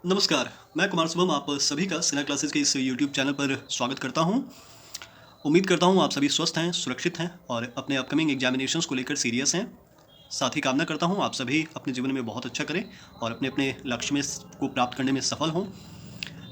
नमस्कार, मैं कुमार शुभम आप सभी का सिन्हा क्लासेस के इस यूट्यूब चैनल पर स्वागत करता हूं। उम्मीद करता हूं आप सभी स्वस्थ हैं, सुरक्षित हैं और अपने अपकमिंग एग्जामिनेशंस को लेकर सीरियस हैं। साथ ही कामना करता हूं आप सभी अपने जीवन में बहुत अच्छा करें और अपने अपने लक्ष्य में को प्राप्त करने में सफल हों।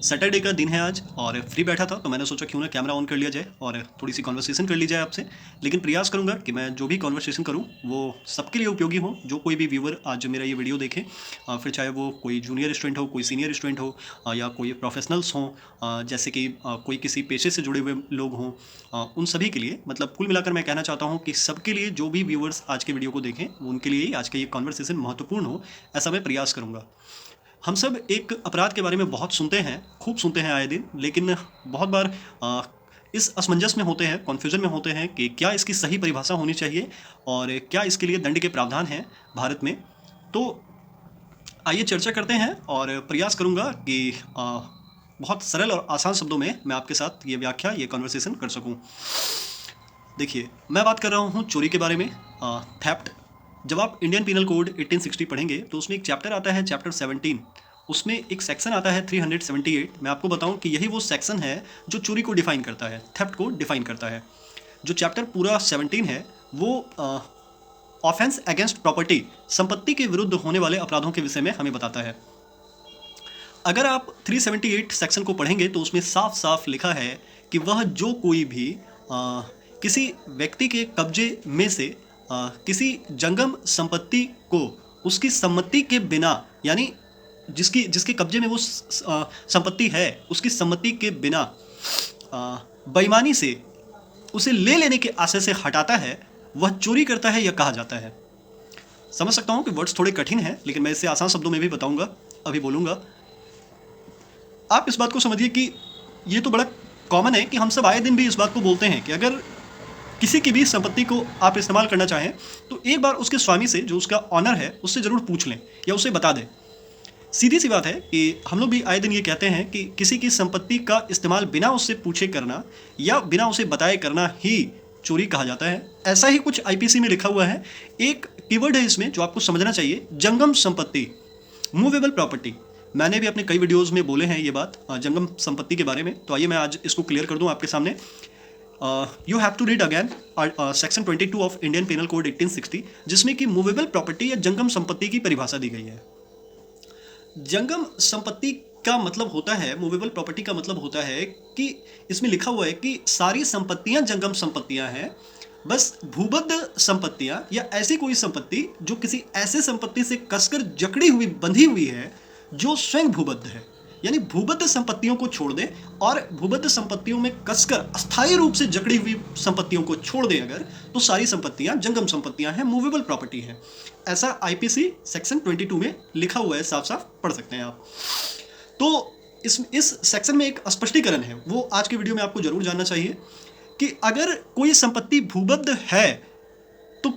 सैटरडे का दिन है आज और फ्री बैठा था तो मैंने सोचा क्यों ना कैमरा ऑन कर लिया जाए और थोड़ी सी कॉन्वर्सेशन कर ली जाए आपसे। लेकिन प्रयास करूंगा कि मैं जो भी कॉन्वर्सेशन करूं वो सबके लिए उपयोगी हो। जो कोई भी व्यूअर आज मेरा ये वीडियो देखे, फिर चाहे वो कोई जूनियर स्टूडेंट हो, कोई सीनियर स्टूडेंट हो, या कोई प्रोफेशनल्स हों, जैसे कि कोई किसी पेशे से जुड़े हुए लोग हों, उन सभी के लिए, मतलब कुल मिलाकर मैं कहना चाहता हूँ कि सबके लिए, जो भी व्यूअर्स आज के वीडियो को देखें उनके लिए ही आज का ये कॉन्वर्सेशन महत्वपूर्ण हो, ऐसा मैं प्रयास करूँगा। हम सब एक अपराध के बारे में बहुत सुनते हैं, खूब सुनते हैं आए दिन, लेकिन बहुत बार इस असमंजस में होते हैं, कन्फ्यूजन में होते हैं कि क्या इसकी सही परिभाषा होनी चाहिए और क्या इसके लिए दंड के प्रावधान हैं भारत में। तो आइए चर्चा करते हैं और प्रयास करूंगा कि बहुत सरल और आसान शब्दों में मैं आपके साथ ये व्याख्या, ये कन्वर्सेशन कर सकूं। देखिए, मैं बात कर रहा हूँ चोरी के बारे में, थेफ्ट। जब आप इंडियन पीनल कोड 1860 पढ़ेंगे तो उसमें एक चैप्टर आता है, चैप्टर 17। उसमें एक सेक्शन आता है 378। मैं आपको बताऊं कि यही वो सेक्शन है जो चोरी को डिफाइन करता है, थेफ्ट को डिफाइन करता है। जो चैप्टर पूरा 17 है वो ऑफेंस अगेंस्ट प्रॉपर्टी, संपत्ति के विरुद्ध होने वाले अपराधों के विषय में हमें बताता है। अगर आप 378 सेक्शन को पढ़ेंगे तो उसमें साफ साफ लिखा है कि वह जो कोई भी किसी व्यक्ति के कब्जे में से किसी जंगम संपत्ति को उसकी सम्मति के बिना, यानी जिसके कब्जे में वो संपत्ति है, उसकी सम्मति के बिना बेईमानी से उसे ले लेने के आशय से हटाता है, वह चोरी करता है, यह कहा जाता है। समझ सकता हूँ कि वर्ड्स थोड़े कठिन हैं, लेकिन मैं इसे आसान शब्दों में भी बताऊंगा, अभी बोलूँगा। आप इस बात को समझिए कि ये तो बड़ा कॉमन है कि हम सब आए दिन भी इस बात को बोलते हैं कि अगर किसी की भी संपत्ति को आप इस्तेमाल करना चाहें तो एक बार उसके स्वामी से, जो उसका ऑनर है, उससे ज़रूर पूछ लें या उसे बता दें। सीधी सी बात है कि हम लोग भी आए दिन ये कहते हैं कि किसी की संपत्ति का इस्तेमाल बिना उससे पूछे करना या बिना उसे बताए करना ही चोरी कहा जाता है। ऐसा ही कुछ आईपीसी में लिखा हुआ है। एक कीवर्ड है इसमें जो आपको समझना चाहिए, जंगम संपत्ति, मूवेबल प्रॉपर्टी। मैंने भी अपने कई वीडियोस में बोले हैं ये बात जंगम संपत्ति के बारे में, तो आइए मैं आज इसको क्लियर कर दूं आपके सामने। You have to read again section 22 of Indian penal code 1860, जिसमें कि मूवेबल प्रॉपर्टी या जंगम संपत्ति की परिभाषा दी गई है। जंगम संपत्ति का मतलब होता है, मूवेबल प्रॉपर्टी का मतलब होता है कि इसमें लिखा हुआ है कि सारी संपत्तियां जंगम संपत्तियां हैं। बस भूबद्ध संपत्तियां या ऐसी कोई संपत्ति जो किसी ऐसे संपत्ति से कसकर जकड़ी हुई, बंधी हुई है जो स्वयं भूबद्ध है, यानी भूबद्ध संपत्तियों को छोड़ दें और भूबद्ध संपत्तियों में कसकर अस्थायी रूप से जकड़ी हुई संपत्तियों को छोड़ दें अगर, तो सारी संपत्तियां जंगम संपत्तियां हैं, मूवेबल प्रॉपर्टी है। ऐसा आईपीसी सेक्शन 22 में लिखा हुआ है, साफ साफ पढ़ सकते हैं आप। तो इस सेक्शन में एक स्पष्टीकरण है, वो आज के वीडियो में आपको जरूर जानना चाहिए कि अगर कोई संपत्ति भूबद्ध है तो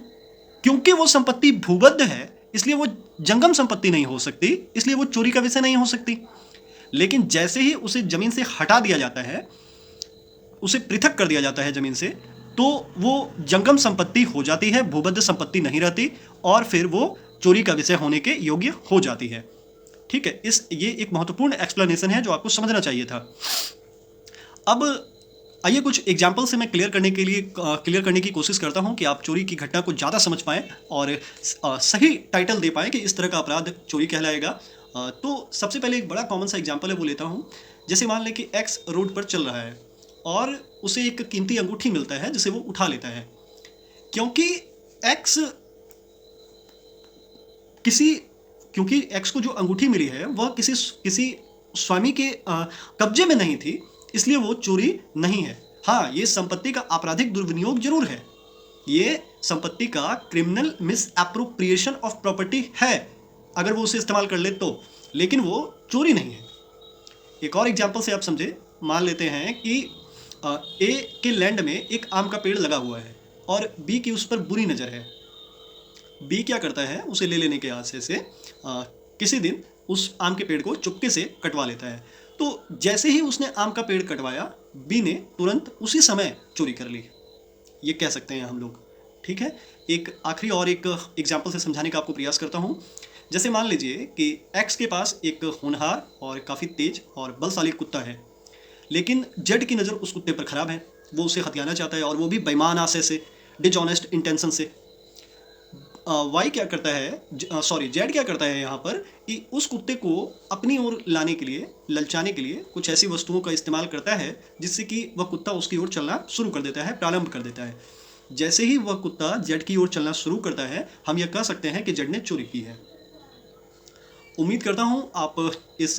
क्योंकि वो संपत्ति भूबद्ध है इसलिए वो जंगम संपत्ति नहीं हो सकती, इसलिए वो चोरी का विषय नहीं हो सकती। लेकिन जैसे ही उसे जमीन से हटा दिया जाता है, उसे पृथक कर दिया जाता है जमीन से, तो वो जंगम संपत्ति हो जाती है, भूबद्ध संपत्ति नहीं रहती और फिर वो चोरी का विषय होने के योग्य हो जाती है। ठीक है, ये एक महत्वपूर्ण एक्सप्लेनेशन है जो आपको समझना चाहिए था। अब आइए कुछ एग्जाम्पल से मैं क्लियर करने की कोशिश करता हूं कि आप चोरी की घटना को ज़्यादा समझ पाएं और सही टाइटल दे पाएं कि इस तरह का अपराध चोरी कहलाएगा। तो सबसे पहले एक बड़ा कॉमन सा एग्जाम्पल है वो लेता हूं। जैसे मान लें कि एक्स रोड पर चल रहा है और उसे एक कीमती अंगूठी मिलता है जिसे वो उठा लेता है। क्योंकि एक्स को जो अंगूठी मिली है वह किसी स्वामी के कब्जे में नहीं थी, इसलिए वो चोरी नहीं है। हाँ, ये संपत्ति का आपराधिक दुर्विनियोग जरूर है, ये संपत्ति का criminal miss appropriation of property है अगर वो उसे इस्तेमाल कर ले तो, लेकिन वो चोरी नहीं है। एक और एग्जांपल से आप समझे, मान लेते हैं कि ए के लैंड में एक आम का पेड़ लगा हुआ है और बी की उस पर बुरी नज़र है। बी क्या करता है, उसे ले लेने के आशय से किसी दिन उस आम के पेड़ को चुपके से कटवा लेता है। तो जैसे ही उसने आम का पेड़ कटवाया, बी ने तुरंत उसी समय चोरी कर ली, ये कह सकते हैं हम लोग। ठीक है, एक आखिरी और एक एग्जाम्पल से समझाने का आपको प्रयास करता हूँ। जैसे मान लीजिए कि एक्स के पास एक होनहार और काफ़ी तेज और बलशाली कुत्ता है, लेकिन जेड की नज़र उस कुत्ते पर खराब है। वो उसे हथियाना चाहता है और वो भी बेईमान आशय से, डिसऑनेस्ट इंटेंशन से। वाई क्या करता है, सॉरी जेड क्या करता है यहाँ पर कि उस कुत्ते को अपनी ओर लाने के लिए, ललचाने के लिए कुछ ऐसी वस्तुओं का इस्तेमाल करता है जिससे कि वह कुत्ता उसकी ओर चलना शुरू कर देता है, प्रारंभ कर देता है। जैसे ही वह कुत्ता जेड की ओर चलना शुरू करता है, हम यह कह सकते हैं कि जेड ने चोरी की है। उम्मीद करता हूँ आप इस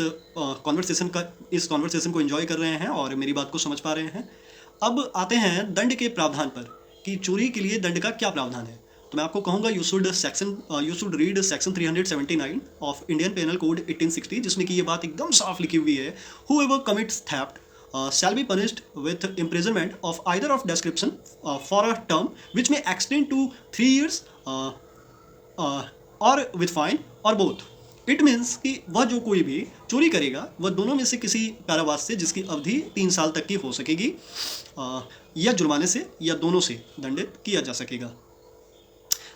कॉन्वर्सेशन को एंजॉय कर रहे हैं और मेरी बात को समझ पा रहे हैं। अब आते हैं दंड के प्रावधान पर कि चोरी के लिए दंड का क्या प्रावधान है। तो मैं आपको कहूँगा you should read section 379 of Indian penal code 1860, जिसमें कि ये बात एकदम साफ लिखी हुई है, whoever commits theft shall be punished with imprisonment of either of description for a term which may extend to 3 years or with fine or both. It means कि वह जो कोई भी चोरी करेगा वह दोनों में से किसी कारावास से, जिसकी अवधि 3 साल तक की हो सकेगी, या जुर्माने से या दोनों से दंडित किया जा सकेगा।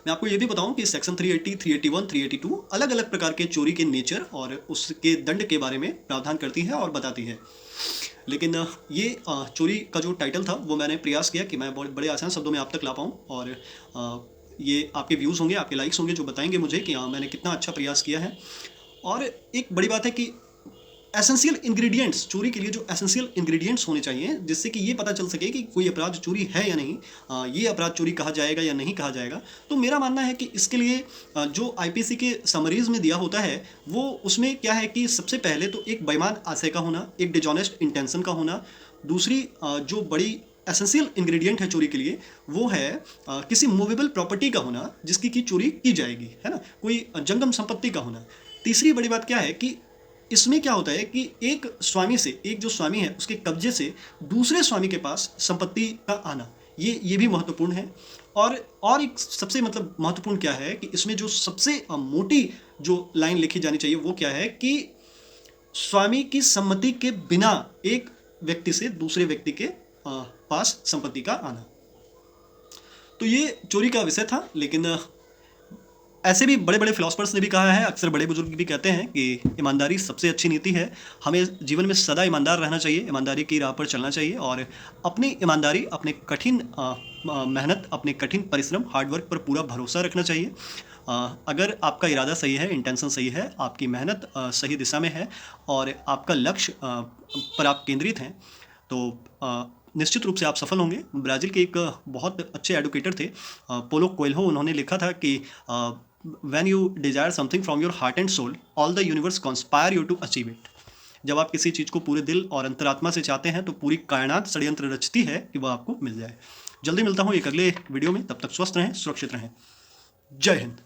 मैं आपको ये भी बताऊं कि सेक्शन 380, 381, 382 अलग अलग प्रकार के चोरी के नेचर और उसके दंड के बारे में प्रावधान करती है और बताती है। लेकिन ये चोरी का जो टाइटल था वो मैंने प्रयास किया कि मैं बड़े आसान शब्दों में आप तक ला पाऊँ, और ये आपके व्यूज़ होंगे, आपके लाइक्स होंगे, जो बताएंगे मुझे कि हाँ मैंने कितना अच्छा प्रयास किया है। और एक बड़ी बात है कि एसेंशियल इंग्रेडिएंट्स, चोरी के लिए जो एसेंशियल इंग्रेडिएंट्स होने चाहिए, जिससे कि ये पता चल सके कि कोई अपराध चोरी है या नहीं, ये अपराध चोरी कहा जाएगा या नहीं कहा जाएगा। तो मेरा मानना है कि इसके लिए जो आईपीसी के समरीज में दिया होता है, वो उसमें क्या है कि सबसे पहले तो एक बेईमान आशय का होना, एक डिसऑनेस्ट इंटेंशन का होना, दूसरी जो बड़ी एसेंशियल इंग्रेडिएंट है चोरी के लिए वो है किसी मूवेबल प्रॉपर्टी का होना जिसकी की चोरी की जाएगी, है ना, कोई जंगम संपत्ति का होना। तीसरी बड़ी बात क्या है कि इसमें क्या होता है कि एक स्वामी से, एक जो स्वामी है उसके कब्जे से दूसरे स्वामी के पास संपत्ति का आना, ये भी महत्वपूर्ण है। और एक सबसे मतलब महत्वपूर्ण क्या है कि इसमें जो सबसे मोटी जो लाइन लिखी जानी चाहिए वो क्या है कि स्वामी की सम्मति के बिना एक व्यक्ति से दूसरे व्यक्ति के पास संपत्ति का आना। तो ये चोरी का विषय था। लेकिन ऐसे भी बड़े बड़े फिलोसफर्स ने भी कहा है, अक्सर बड़े बुजुर्ग भी कहते हैं कि ईमानदारी सबसे अच्छी नीति है। हमें जीवन में सदा ईमानदार रहना चाहिए, ईमानदारी की राह पर चलना चाहिए और अपनी ईमानदारी, अपने कठिन मेहनत, अपने कठिन परिश्रम, हार्डवर्क पर पूरा भरोसा रखना चाहिए। अगर आपका इरादा सही है, इंटेंशन सही है, आपकी मेहनत सही दिशा में है और आपका लक्ष्य पर आप केंद्रित हैं, तो निश्चित रूप से आप सफल होंगे। ब्राज़ील के एक बहुत अच्छे एडुकेटर थे, पोलो कोएल्हो, उन्होंने लिखा था कि when you desire something from your heart and soul, all the universe conspire you to achieve it. जब आप किसी चीज़ को पूरे दिल और अंतरात्मा से चाहते हैं तो पूरी कायनात षड्यंत्र रचती है कि वह आपको मिल जाए। जल्दी मिलता हूँ एक अगले वीडियो में, तब तक स्वस्थ रहें, सुरक्षित रहें। जय हिंद।